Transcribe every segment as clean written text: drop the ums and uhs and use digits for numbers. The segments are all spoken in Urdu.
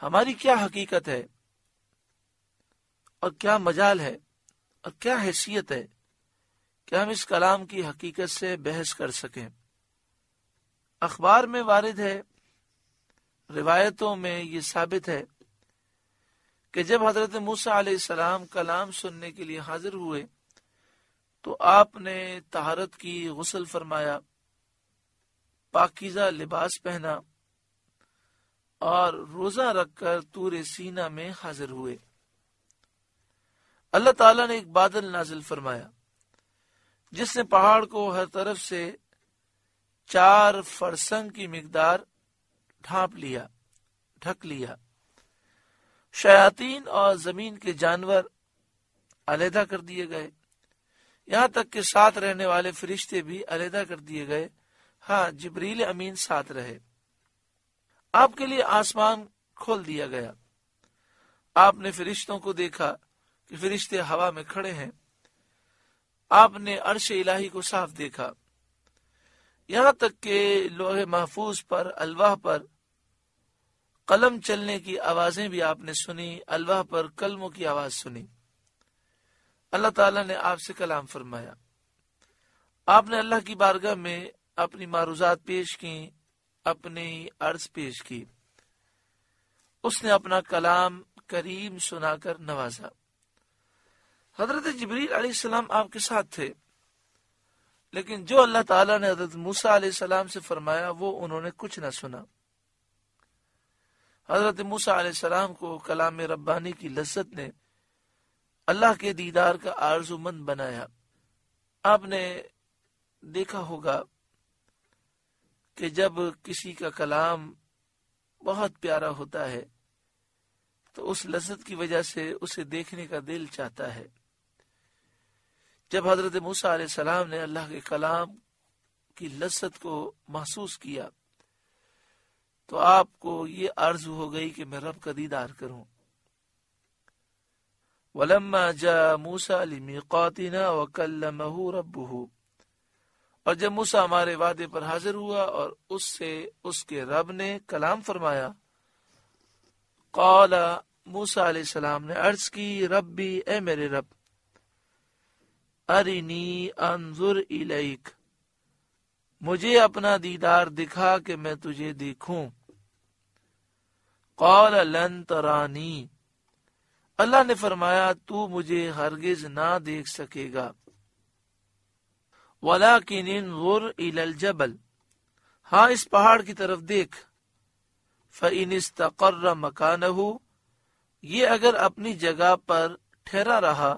ہماری کیا حقیقت ہے اور کیا مجال ہے اور کیا حیثیت ہے کہ ہم اس کلام کی حقیقت سے بحث کر سکیں؟ اخبار میں وارد ہے، روایتوں میں یہ ثابت ہے کہ جب حضرت موسیٰ علیہ السلام کلام سننے کے لیے حاضر ہوئے تو آپ نے طہارت کی، غسل فرمایا، پاکیزہ لباس پہنا اور روزہ رکھ کر طور سینا میں حاضر ہوئے۔ اللہ تعالیٰ نے ایک بادل نازل فرمایا جس نے پہاڑ کو ہر طرف سے 4 فرسنگ کی مقدار ڈھک لیا۔ شیاطین اور زمین کے جانور علیحدہ کر دیے گئے، یہاں تک کہ ساتھ رہنے والے فرشتے بھی علیحدہ کر دیے گئے۔ ہاں، جبریل امین ساتھ رہے۔ آپ کے لیے آسمان کھول دیا گیا۔ آپ نے فرشتوں کو دیکھا کہ فرشتے ہوا میں کھڑے ہیں۔ آپ نے عرش الہی کو صاف دیکھا، یہاں تک کہ لوح محفوظ پر، الواح پر قلم چلنے کی آوازیں بھی آپ نے سنی، الواح پر کلموں کی آواز سنی۔ اللہ تعالیٰ نے آپ سے کلام فرمایا، آپ نے اللہ کی بارگاہ میں اپنی معروضات پیش کی، اپنی عرض پیش کی۔ اس نے اپنا کلام کریم سنا کر نوازا۔ حضرت جبریل علیہ السلام آپ کے ساتھ تھے، لیکن جو اللہ تعالیٰ نے حضرت موسیٰ علیہ السلام سے فرمایا وہ انہوں نے کچھ نہ سنا۔ حضرت موسیٰ علیہ السلام کو کلام ربانی کی لذت نے اللہ کے دیدار کا آرزو مند بنایا۔ آپ نے دیکھا ہوگا کہ جب کسی کا کلام بہت پیارا ہوتا ہے تو اس لذت کی وجہ سے اسے دیکھنے کا دل چاہتا ہے۔ جب حضرت موسیٰ علیہ السلام نے اللہ کے کلام کی لذت کو محسوس کیا تو آپ کو یہ آرزو ہو گئی کہ میں رب کا دیدار کروں۔ وَلَمَّا جَاءَ مُوسَىٰ لِمِيقَاتِنَا وَكَلَّمَهُ رَبُّهُ، اور جب موسیٰ ہمارے وعدے پر حاضر ہوا اور اس سے اس کے رب نے کلام فرمایا، قال، موسیٰ علیہ السلام نے عرض کی، ربی، اے میرے رب، ارنی انظر الیک، مجھے اپنا دیدار دکھا کہ میں تجھے دیکھوں۔ قال لن ترانی، اللہ نے فرمایا تو مجھے ہرگز نہ دیکھ سکے گا، ولکن انظر الی الجبل، ہاں اس پہاڑ کی طرف دیکھ، فإن استقر مکانہ، یہ اگر اپنی جگہ پر ٹھہرا رہا،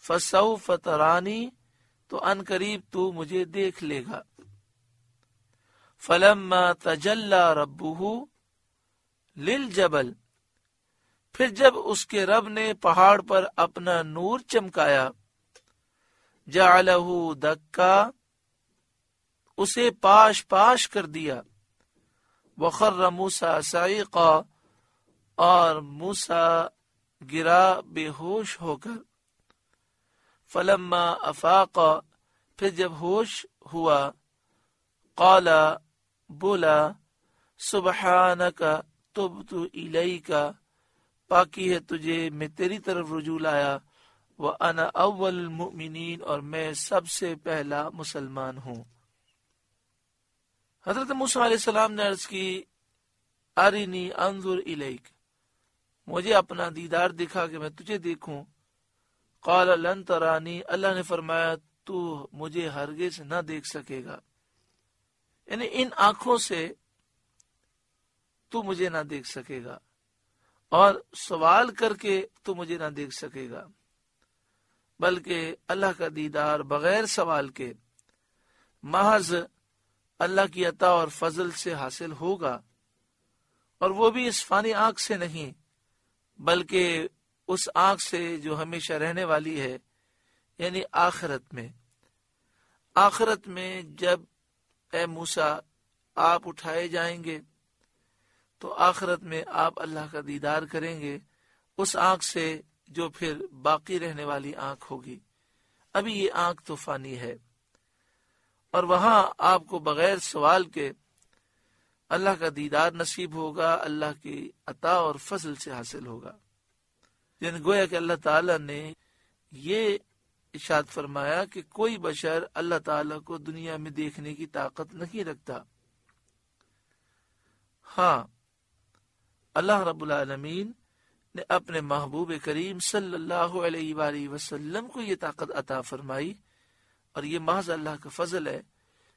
فسوف ترانی، تو ان قریب تو مجھے دیکھ لے گا۔ فلما تجلی ربہ للجبل، پھر جب اس کے رب نے پہاڑ پر اپنا نور چمکایا، جعلہ دکا، اسے پاش پاش کر دیا، وخر موسیٰ صعیقا، اور موسیٰ گرا بے ہوش ہو کر، فلما افاق، پھر جب ہوش ہوا، قال، بولا، سبحانک تبت الیک، پاکی ہے تجھے، میں تیری طرف رجوع لایا، وَأَنَا أَوَّلُ الْمُؤْمِنِينَ، اور میں سب سے پہلا مسلمان ہوں۔ حضرت موسیٰ علیہ السلام نے عرض کی، ارنی انظر الیک، مجھے اپنا دیدار دکھا کہ میں تجھے دیکھوں۔ قال لن ترانی، اللہ نے فرمایا تو مجھے ہرگز نہ دیکھ سکے گا، یعنی ان آنکھوں سے تو مجھے نہ دیکھ سکے گا، اور سوال کر کے تو مجھے نہ دیکھ سکے گا، بلکہ اللہ کا دیدار بغیر سوال کے محض اللہ کی عطا اور فضل سے حاصل ہوگا، اور وہ بھی اس فانی آنکھ سے نہیں بلکہ اس آنکھ سے جو ہمیشہ رہنے والی ہے، یعنی آخرت میں۔ آخرت میں جب اے موسیٰ آپ اٹھائے جائیں گے تو آخرت میں آپ اللہ کا دیدار کریں گے اس آنکھ سے جو پھر باقی رہنے والی آنکھ ہوگی۔ ابھی یہ آنکھ تو فانی ہے، اور وہاں آپ کو بغیر سوال کے اللہ کا دیدار نصیب ہوگا، اللہ کی عطا اور فضل سے حاصل ہوگا۔ یعنی گویا کہ اللہ تعالیٰ نے یہ ارشاد فرمایا کہ کوئی بشر اللہ تعالیٰ کو دنیا میں دیکھنے کی طاقت نہیں رکھتا۔ ہاں، اللہ رب العالمین نے اپنے محبوب کریم صلی اللہ علیہ وآلہ وسلم کو یہ طاقت عطا فرمائی، اور یہ محض اللہ کا فضل ہے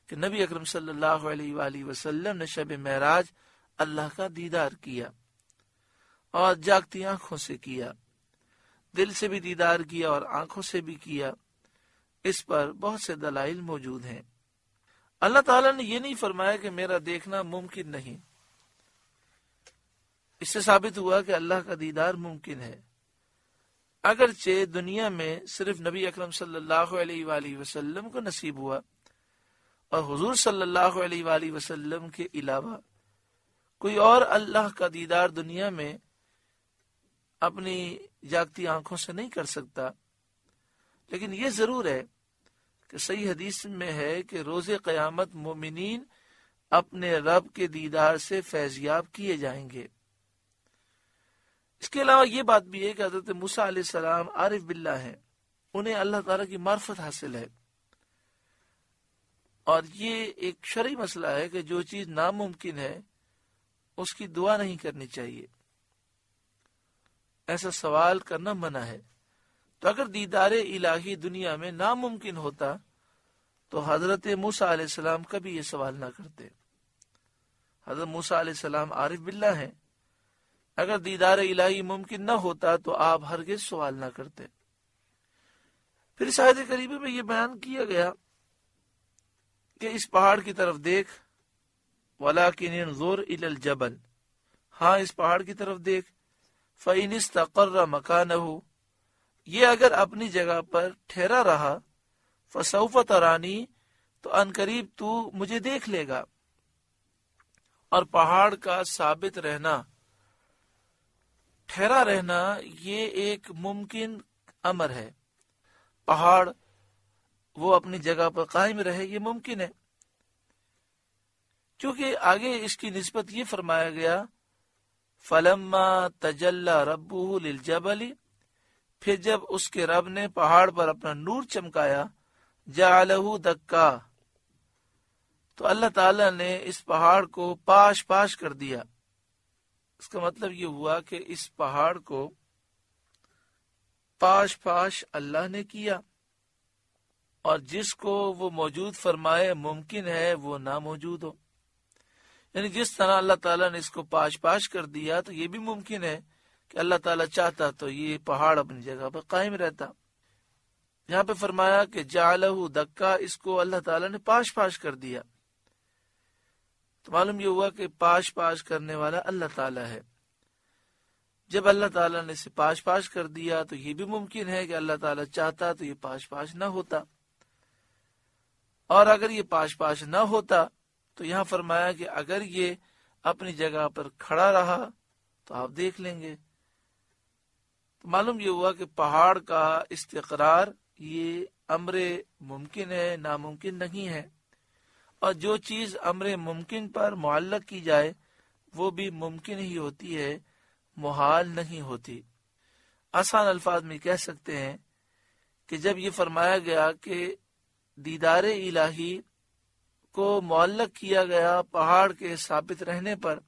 کہ نبی اکرم صلی اللہ علیہ وآلہ وسلم نے شب معراج اللہ کا دیدار کیا، اور جاگتی آنکھوں سے کیا، دل سے بھی دیدار کیا اور آنکھوں سے بھی کیا۔ اس پر بہت سے دلائل موجود ہیں۔ اللہ تعالیٰ نے یہ نہیں فرمایا کہ میرا دیکھنا ممکن نہیں، اس سے ثابت ہوا کہ اللہ کا دیدار ممکن ہے۔ اگرچہ دنیا میں صرف نبی اکرم صلی اللہ علیہ وآلہ وسلم کو نصیب ہوا، اور حضور صلی اللہ علیہ وآلہ وسلم کے علاوہ کوئی اور اللہ کا دیدار دنیا میں اپنی جاگتی آنکھوں سے نہیں کر سکتا، لیکن یہ ضرور ہے کہ صحیح حدیث میں ہے کہ روز قیامت مومنین اپنے رب کے دیدار سے فیضیاب کیے جائیں گے۔ اس کے علاوہ یہ بات بھی ہے کہ حضرت موسیٰ علیہ السلام عارف باللہ ہیں، انہیں اللہ تعالیٰ کی معرفت حاصل ہے، اور یہ ایک شرعی مسئلہ ہے کہ جو چیز ناممکن ہے اس کی دعا نہیں کرنی چاہیے، ایسا سوال کرنا منع ہے۔ تو اگر دیدار الہی دنیا میں ناممکن ہوتا تو حضرت موسیٰ علیہ السلام کبھی یہ سوال نہ کرتے۔ حضرت موسیٰ علیہ السلام عارف باللہ ہیں، اگر دیدار الہی ممکن نہ ہوتا تو آپ ہرگز سوال نہ کرتے۔ پھر اس آیت کریمہ میں یہ بیان کیا گیا کہ اس پہاڑ کی طرف دیکھ، وَلَكِنِ انظُرْ إِلَى الْجَبَلِ، ہاں اس پہاڑ کی طرف دیکھ، فَإِنِ اسْتَقَرَّ مَكَانَهُ، یہ اگر اپنی جگہ پر ٹھہرا رہا، فَسَوْفَ تَرَانِي، تو عنقریب تو مجھے دیکھ لے گا۔ اور پہاڑ کا ثابت رہنا، ٹھہرا رہنا، یہ ایک ممکن امر ہے۔ پہاڑ وہ اپنی جگہ پر قائم رہے، یہ ممکن ہے، چونکہ آگے اس کی نسبت یہ فرمایا گیا فَلَمَّا تَجَلَّى رَبُّهُ لِلْجَبَلِ، پھر جب اس کے رب نے پہاڑ پر اپنا نور چمکایا، جَعَلَهُ دَكَّا، تو اللہ تعالیٰ نے اس پہاڑ کو پاش پاش کر دیا۔ اس کا مطلب یہ ہوا کہ اس پہاڑ کو پاش پاش اللہ نے کیا، اور جس کو وہ موجود فرمائے ممکن ہے وہ ناموجود ہو۔ یعنی جس طرح اللہ تعالیٰ نے اس کو پاش پاش کر دیا تو یہ بھی ممکن ہے کہ اللہ تعالیٰ چاہتا تو یہ پہاڑ اپنی جگہ پر قائم رہتا۔ یہاں پہ فرمایا کہ جعلہ دکا، اس کو اللہ تعالیٰ نے پاش پاش کر دیا، تو معلوم یہ ہوا کہ پاش پاش کرنے والا اللہ تعالیٰ ہے۔ جب اللہ تعالیٰ نے اسے پاش پاش کر دیا تو یہ بھی ممکن ہے کہ اللہ تعالیٰ چاہتا تو یہ پاش پاش نہ ہوتا، اور اگر یہ پاش پاش نہ ہوتا تو یہاں فرمایا کہ اگر یہ اپنی جگہ پر کھڑا رہا تو آپ دیکھ لیں گے۔ تو معلوم یہ ہوا کہ پہاڑ کا استقرار یہ امر ممکن ہے، ناممکن نہیں ہے، اور جو چیز امر ممکن پر معلق کی جائے وہ بھی ممکن ہی ہوتی ہے، محال نہیں ہوتی۔ آسان الفاظ میں کہہ سکتے ہیں کہ جب یہ فرمایا گیا کہ دیدار الہی کو معلق کیا گیا پہاڑ کے ثابت رہنے پر،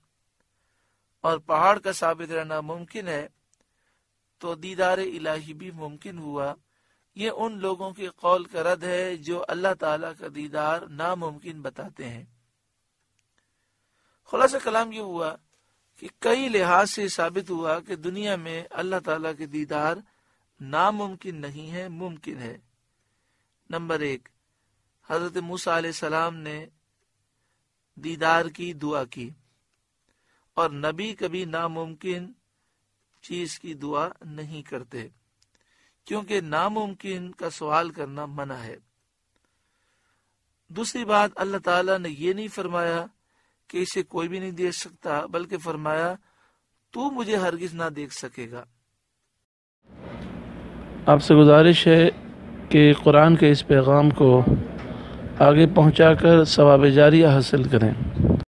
اور پہاڑ کا ثابت رہنا ممکن ہے، تو دیدار الہی بھی ممکن ہوا۔ یہ ان لوگوں کے قول کا رد ہے جو اللہ تعالیٰ کا دیدار ناممکن بتاتے ہیں۔ خلاصہ کلام یہ ہوا کہ کئی لحاظ سے ثابت ہوا کہ دنیا میں اللہ تعالیٰ کے دیدار ناممکن نہیں ہے، ممکن ہے۔ نمبر 1، حضرت موسیٰ علیہ السلام نے دیدار کی دعا کی، اور نبی کبھی ناممکن چیز کی دعا نہیں کرتے، کیونکہ ناممکن کا سوال کرنا منع ہے۔ دوسری بات، اللہ تعالیٰ نے یہ نہیں فرمایا کہ اسے کوئی بھی نہیں دیکھ سکتا، بلکہ فرمایا تو مجھے ہرگز نہ دیکھ سکے گا۔ آپ سے گزارش ہے کہ قرآن کے اس پیغام کو آگے پہنچا کر ثواب جاریہ حاصل کریں۔